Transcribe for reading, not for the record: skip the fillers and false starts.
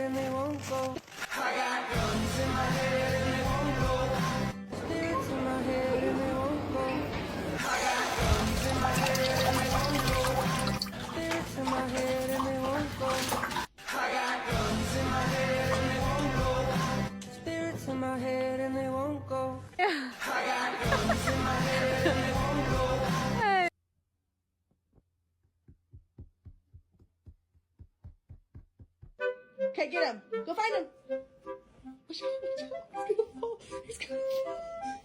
and they won't go. I got guns in my head and they won't go. Spirits in my head and they won't go. I got guns in my head and they won't go. Spirits in my head and they won't go. I got guns in my head and they won't go. Spirits in my head and they won't go. I got guns in my head and they won't go. Okay, get him. Go find him. He's gonna fall. He's gonna fall.